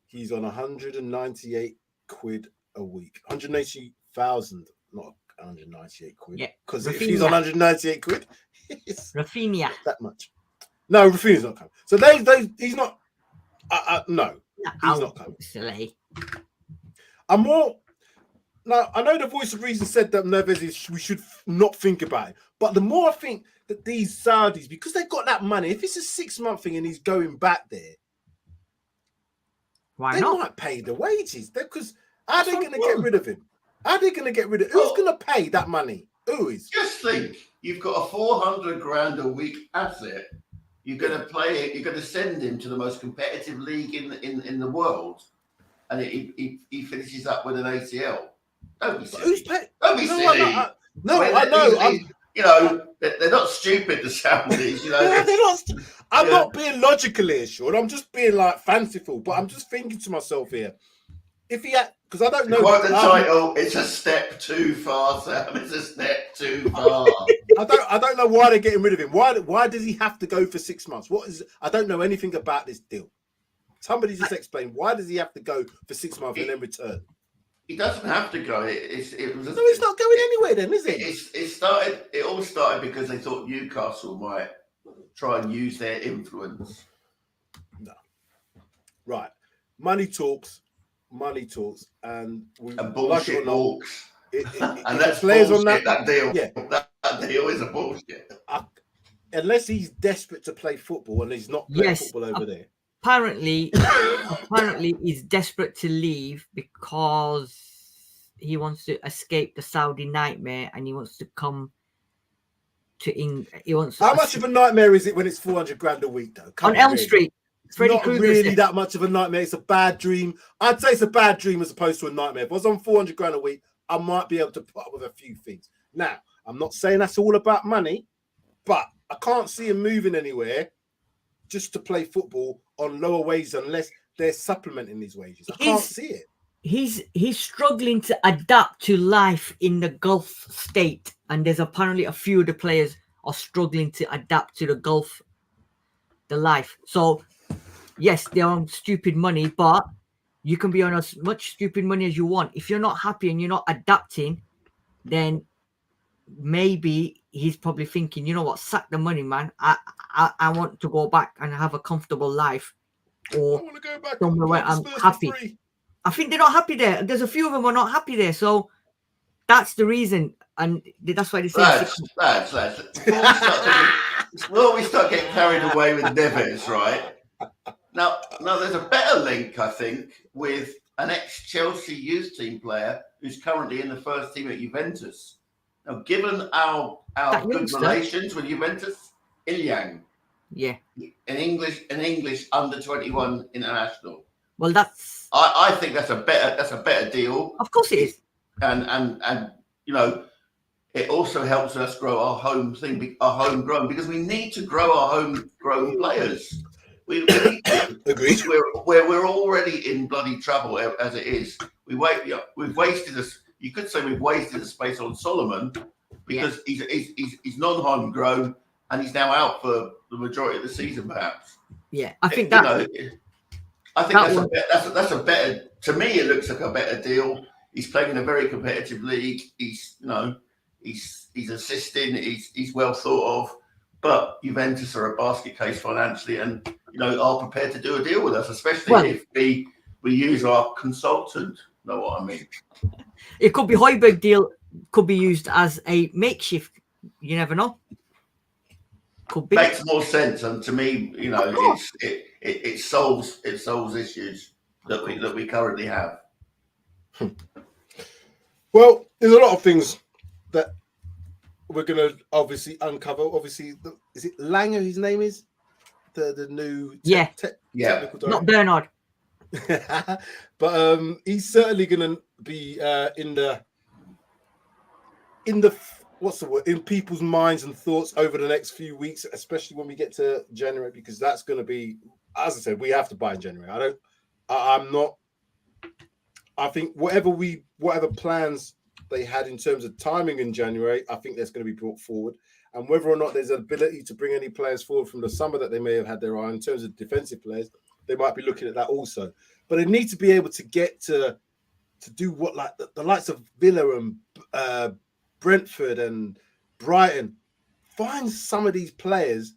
He's on 198 quid a week. 180,000, not 198 quid.
Yeah.
Because if he's on 198 quid, it's
Rafinha.
That much. No, Rafinha's not coming. So he's not. No. He's not coming.
Silly.
I'm more. Now, I know the voice of reason said that Neves we should not think about it. But the more I think that these Saudis, because they've got that money, if it's a 6-month thing and he's going back there,
why
they
not?
might pay the wages. Because how are they going to get rid of him? How are they going to get rid of him? Who's going to pay that money? Who is?
Just think, you've got a 400 grand a week asset. You're going to play it. You're going to send him to the most competitive league in the world, and he finishes up with an ACL. Don't be silly.
Who's paying?
Don't be silly.
I know.
You know, they're not stupid, the Saudis. You know,
they're not. I'm not being logical here, Sean. I'm just being like fanciful. But I'm just thinking to myself here: if he had, because I don't know.
Quote the title. It's a step too far, Sam. It's a step too far.
I don't know why they're getting rid of him. Why does he have to go for 6 months? What is? I don't know anything about this deal. Somebody just explain, why does he have to go for 6 months and then return?
He doesn't have to go.
No, he's not going anywhere then, is it?
It all started because they thought Newcastle might try and use their influence.
No. Right. Money talks, and
bullshit walks.
And that's players on
that deal.
Yeah.
That deal is a bullshit.
Unless he's desperate to play football and he's not playing football over there.
Apparently he's desperate to leave because he wants to escape the Saudi nightmare and he wants to come to England.
How much of a nightmare is it when it's 400 grand a week, though?
On Elm Street.
It's not really that much of a nightmare. It's a bad dream. I'd say it's a bad dream as opposed to a nightmare. If I was on 400 grand a week, I might be able to put up with a few things. Now, I'm not saying that's all about money, but I can't see him moving anywhere just to play football on lower wages unless they're supplementing his wages. I can't see it.
He's struggling to adapt to life in the Gulf state, and there's apparently a few of the players are struggling to adapt to the life. So yes, they're on stupid money, but you can be on as much stupid money as you want. If you're not happy and you're not adapting, then maybe he's probably thinking, you know what, sack the money, man. I want to go back and have a comfortable life, or
I want to go back
somewhere where I'm happy. I think they're not happy there. There's a few of them who are not happy there, so that's the reason, and that's why they say.
Lads. Well, we start getting carried away with Neves, right? Now, there's a better link, I think, with an ex-Chelsea youth team player who's currently in the first team at Juventus. Now, given our good relations with Juventus, Ilyang, an English under-21 international.
Well, that's.
I think that's a better deal.
Of course, it is.
And you know, it also helps us grow our homegrown, because we need to grow our homegrown players. We
Agreed.
We're already in bloody trouble as it is. We've wasted this. You could say we've wasted the space on Solomon because he's non-homegrown and he's now out for the majority of the season, perhaps.
Yeah, I think that.
I think that's a better. To me, it looks like a better deal. He's playing in a very competitive league. He's assisting. He's well thought of. But Juventus are a basket case financially, and are prepared to do a deal with us, especially if we use our consultant. Know what I mean?
It could be Højbjerg deal. Could be used as a makeshift. You never know. Could be.
Makes more sense, and to me, it solves issues that we currently have.
Well, there's a lot of things that we're going to obviously uncover. Obviously, is it Langer? His name is the new technical director.
Not Bernard.
But he's certainly going to be in the what's the word, in people's minds and thoughts over the next few weeks, especially when we get to January, because that's going to be, as I said, we have to buy in January. I think whatever plans they had in terms of timing in January, I think that's going to be brought forward. And whether or not there's an ability to bring any players forward from the summer that they may have had their eye in terms of defensive players, they might be looking at that also. But they need to be able to get to do what, like the likes of Villa and Brentford and Brighton, find some of these players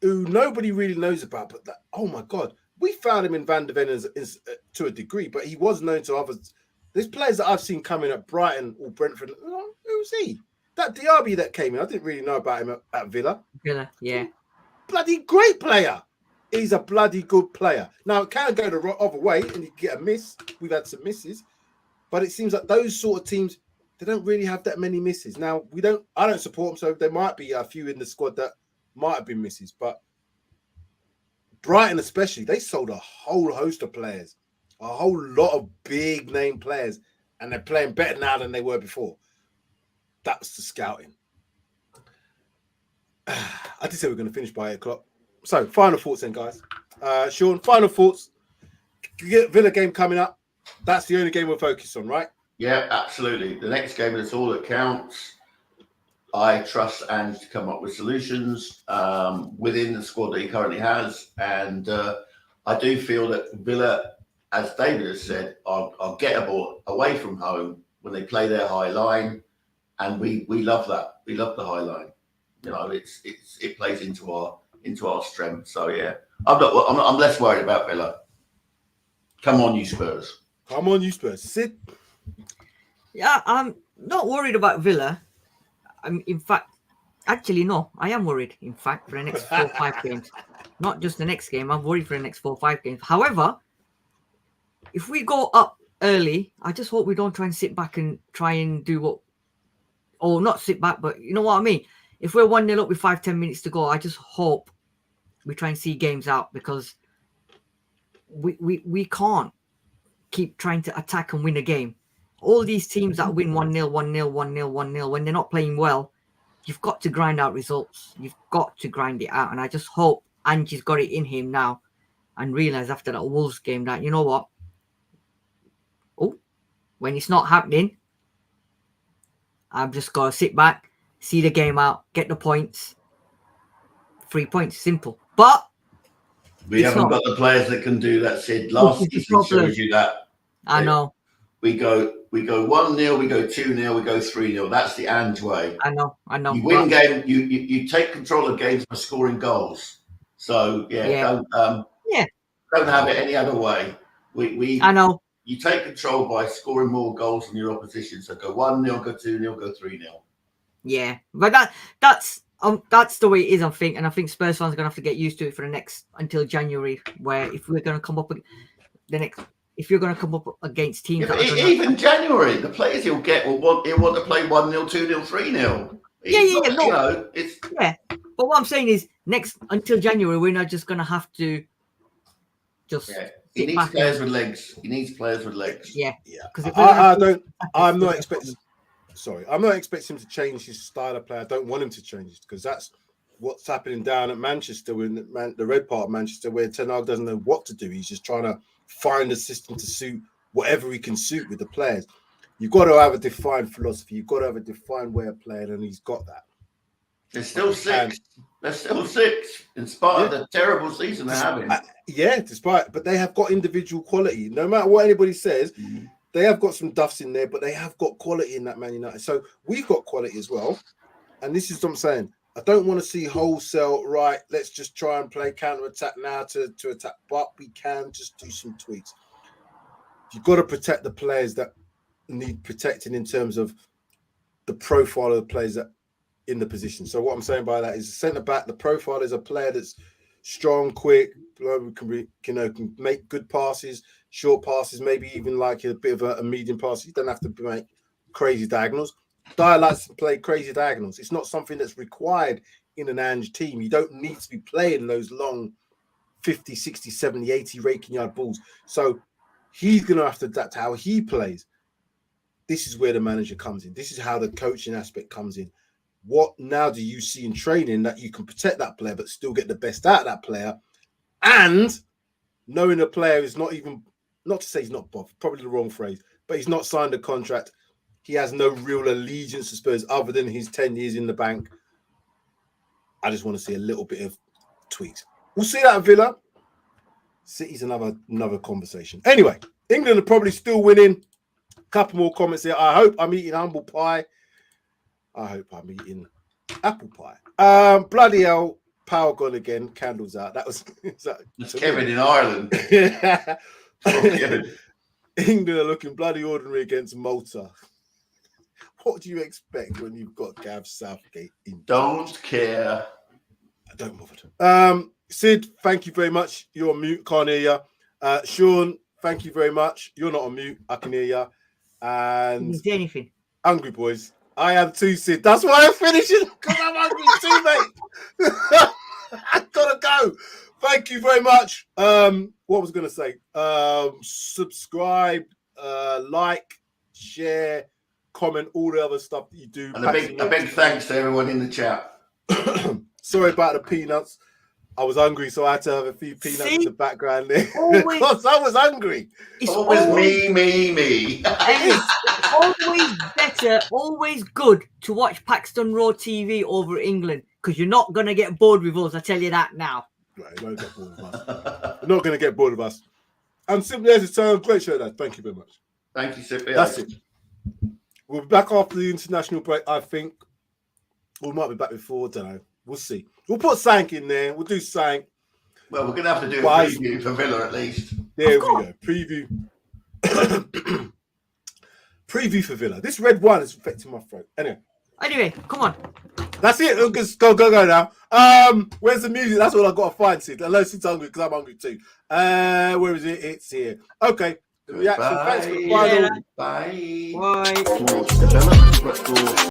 who nobody really knows about. But oh my God, we found him in Van der Ven to a degree, but he was known to others. There's players that I've seen coming at Brighton or Brentford. Who's he? That Diaby that came in, I didn't really know about him at Villa.
Villa, yeah.
Bloody great player. He's a bloody good player. Now, it can go the other way and you get a miss. We've had some misses. But it seems like those sort of teams, they don't really have that many misses. Now, I don't support them, so there might be a few in the squad that might have been misses. But Brighton especially, they sold a whole host of players. A whole lot of big name players. And they're playing better now than they were before. That's the scouting. I did say we're going to finish by 8 o'clock. So, final thoughts then, guys. Sean, final thoughts. Villa game coming up. That's the only game we're focused on, right?
Yeah, absolutely. The next game, that's all that counts. I trust Ange to come up with solutions within the squad that he currently has. And I do feel that Villa, as David has said, are gettable away from home when they play their high line. And we love that. We love the high line. You know, it plays into our strength. So yeah, I'm less worried about Villa. Come on, you Spurs.
Come on, you Spurs. Sid?
Yeah, I'm not worried about Villa. In fact, actually, no, I am worried. In fact, for the next 4 or 5 games, not just the next game. I'm worried for the next 4 or 5 games. However, if we go up early, I just hope we don't try and sit back and try and do what, or not sit back, but you know what I mean. If we're 1-0 up with 5-10 minutes to go, I just hope we try and see games out, because we can't keep trying to attack and win a game. All these teams that win 1-0, 1-0, 1-0, 1-0, when they're not playing well, you've got to grind out results. You've got to grind it out. And I just hope Angie's got it in him now and realise after that Wolves game that, you know what? Oh, when it's not happening, I've just got to sit back, see the game out, get the points. 3 points, simple. But
we haven't got the players that can do that, Sid. Last season shows you that.
I know.
We go 1-0, we go 2-0, we go 3-0. That's the Ange way.
I know.
You win game. You take control of games by scoring goals. So don't have it any other way. I know. You take control by scoring more goals than your opposition. So go 1-0, go 2-0, go 3-0. Yeah,
but that's the way it is. I think, and I think Spurs fans are gonna have to get used to it for the next until January. Where if we're gonna come up with the next. If you're going to come up against teams,
even January, the players he'll want to play 1-0, 2-0, 3-0.
Yeah. But what I'm saying is, next until January, we're not just going to have to just. Yeah.
He needs players with legs. He needs players with legs.
Yeah.
Because I'm not expecting him to change his style of play. I don't want him to change it, because that's what's happening down at Manchester, in the red part of Manchester, where Ten Hag doesn't know what to do. He's just trying to find a system to suit whatever he can suit with the players. You've got to have a defined philosophy. You've got to have a defined way of playing, and he's got that.
They're still six. They're still six, in spite of the terrible season they're having.
But they have got individual quality. No matter what anybody says, they have got some duffs in there, but they have got quality in that Man United. So we've got quality as well. And this is what I'm saying. I don't want to see wholesale, right, let's just try and play counter-attack now to attack, but we can just do some tweaks. You've got to protect the players that need protecting in terms of the profile of the players that in the position. So what I'm saying by that is centre-back, the profile is a player that's strong, quick, can make good passes, short passes, maybe even like a bit of a medium pass. You don't have to make crazy diagonals. Dyer likes to play crazy diagonals. It's not something that's required in an Ange team. You don't need to be playing those long 50, 60, 70, 80 raking yard balls. So he's going to have to adapt how he plays. This is where the manager comes in. This is how the coaching aspect comes in. What now do you see in training that you can protect that player but still get the best out of that player? And knowing the player is not to say he's not bothered, probably the wrong phrase, but he's not signed a contract. He has no real allegiance to Spurs other than his 10 years in the bank. I just want to see a little bit of tweaks. We'll see that at Villa. City's another conversation. Anyway, England are probably still winning. A couple more comments here. I hope I'm eating humble pie. I hope I'm eating apple pie. Bloody hell, power gone again. Candles out. That's
Kevin in Ireland.
England are looking bloody ordinary against Malta. What do you expect when you've got Gav Southgate in?
Don't care.
I don't bother. Sid, thank you very much. You're on mute. Can't hear you. Sean, thank you very much. You're not on mute. I can hear you. And
didn't say anything. Hungry
boys. I am too, Sid. That's why I'm finishing, because I'm hungry too, mate. I gotta go. Thank you very much. What was I gonna say? Subscribe, like, share, comment, all the other stuff that you do.
And a big thanks to everyone in the chat.
Sorry about the peanuts. I was hungry, so I had to have a few peanuts in the background there.
Always,
because I was hungry.
It's
always me.
It's always better, always good to watch Paxton Road TV over England because you're not going to get bored with us. I tell you that now.
Right, you won't get bored of us. You're not going to get bored of us. And simply as it's a great show, Dad. Thank you very much.
Thank you, Sippy.
That's it. We'll be back after the international break, I think. We might be back before, don't know. We'll see. We'll put Sank in there. We'll do Sank.
Well, we're going to have to do a preview for Villa at least.
There we go. Preview. Preview for Villa. This red wine is affecting my throat. Anyway,
come on.
That's it. Go now. Where's the music? That's all I've got to find, Sid. Unless Sid's hungry, because I'm hungry too. Where is it? It's here. Okay. The reaction. Thanks for the final.
Bye.
Bye.